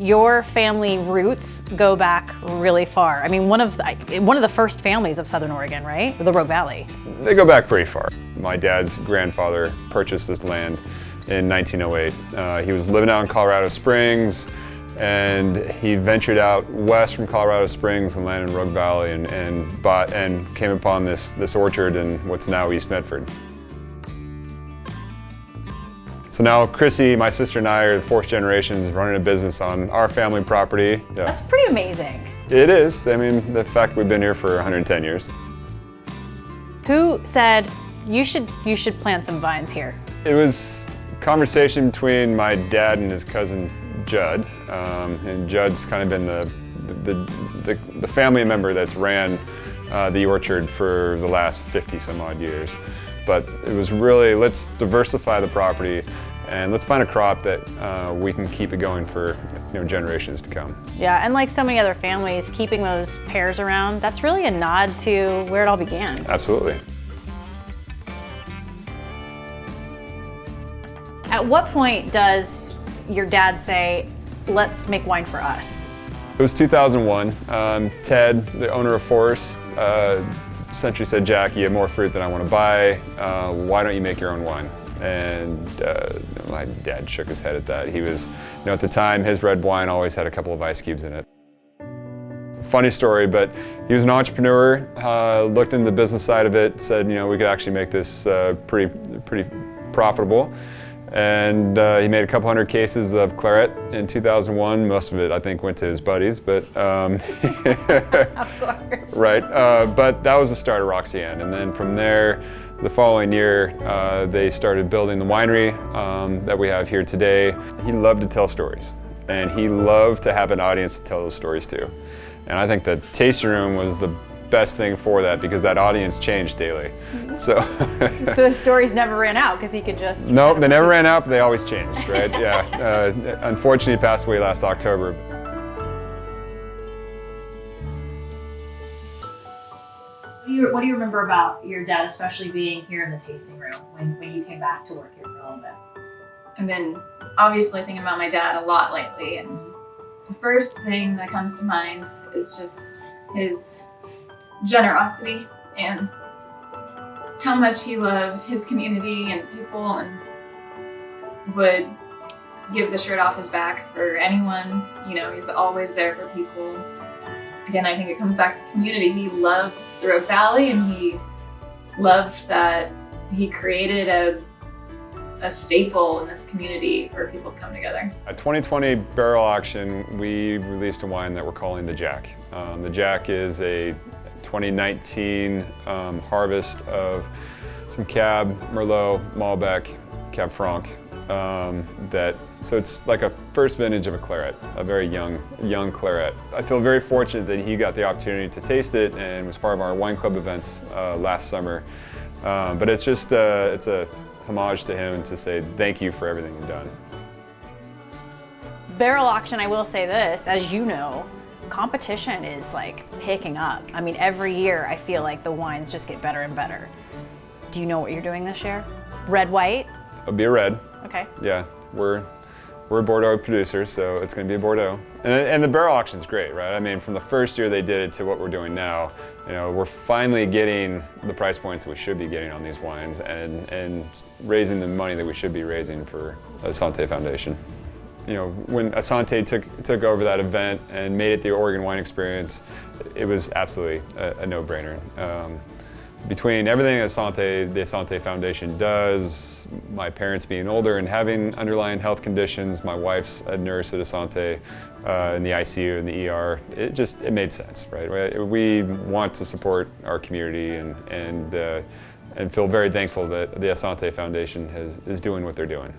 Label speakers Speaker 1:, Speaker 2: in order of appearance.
Speaker 1: your family roots go back really far. I mean, one of the first families of Southern Oregon, right? The Rogue Valley.
Speaker 2: They go back pretty far. My dad's grandfather purchased this land in 1908. He was living out in Colorado Springs, and he ventured out west from Colorado Springs and landed in Rogue Valley and bought and came upon this orchard in what's now East Medford. So now Chrissy, my sister, and I are the fourth generations running a business on our family property. Yeah.
Speaker 1: That's pretty amazing.
Speaker 2: It is. I mean, the fact we've been here for 110 years.
Speaker 1: Who said you should plant some vines here?
Speaker 2: It was a conversation between my dad and his cousin Judd, and Judd's kind of been the family member that's ran the orchard for the last 50 some odd years. But it was really, let's diversify the property and let's find a crop that we can keep it going for generations to come.
Speaker 1: Yeah, and like so many other families, keeping those pears around, that's really a nod to where it all began.
Speaker 2: Absolutely.
Speaker 1: At what point does your dad say, let's make wine for us?
Speaker 2: It was 2001. Ted, the owner of Forest, essentially said, Jack, you have more fruit than I want to buy. Why don't you make your own wine? And my dad shook his head at that. He was, at the time, his red wine always had a couple of ice cubes in it. Funny story, but he was an entrepreneur, looked into the business side of it, said, we could actually make this pretty profitable. And he made a couple hundred cases of claret in 2001. Most of it, I think, went to his buddies, but
Speaker 1: of course.
Speaker 2: Right. But that was the start of RoxyAnn, and then from there, the following year, they started building the winery that we have here today. He loved to tell stories, and he loved to have an audience to tell those stories to. And I think the tasting room was the best thing for that because that audience changed daily. So
Speaker 1: his stories never ran out because he could just...
Speaker 2: Nope, they never ran out, but they always changed, right? Yeah. Unfortunately, he passed away last October.
Speaker 1: What do you remember about your dad, especially being here in the tasting room when you came back to work here for a little bit?
Speaker 3: I've been obviously thinking about my dad a lot lately, and the first thing that comes to mind is just his generosity and how much he loved his community and people and would give the shirt off his back for anyone. He's always there for people. Again, I think it comes back to community. He loved the Rogue Valley, and he loved that he created a staple in this community for people to come together.
Speaker 2: At 2020 barrel auction, we released a wine that we're calling the Jack. The Jack is a 2019 harvest of some Cab, Merlot, Malbec, Cab Franc. So it's like a first vintage of a claret, a very young claret. I feel very fortunate that he got the opportunity to taste it and was part of our wine club events last summer. But it's just it's a homage to him to say thank you for everything you've done.
Speaker 1: Barrel auction, I will say this, as you know, competition is like picking up. I mean, every year I feel like the wines just get better and better. Do you know what you're doing this year? Red, white?
Speaker 2: It'll be a red.
Speaker 1: Okay.
Speaker 2: Yeah, we're a Bordeaux producer, so it's going to be a Bordeaux. And the barrel auction's great, right? I mean, from the first year they did it to what we're doing now, we're finally getting the price points that we should be getting on these wines and raising the money that we should be raising for Asante Foundation. When Asante took over that event and made it the Oregon Wine Experience, it was absolutely a no-brainer. Between everything that the Asante Foundation does, my parents being older and having underlying health conditions, my wife's a nurse at Asante in the ICU and the ER, it made sense, right? We want to support our community and feel very thankful that the Asante Foundation is doing what they're doing.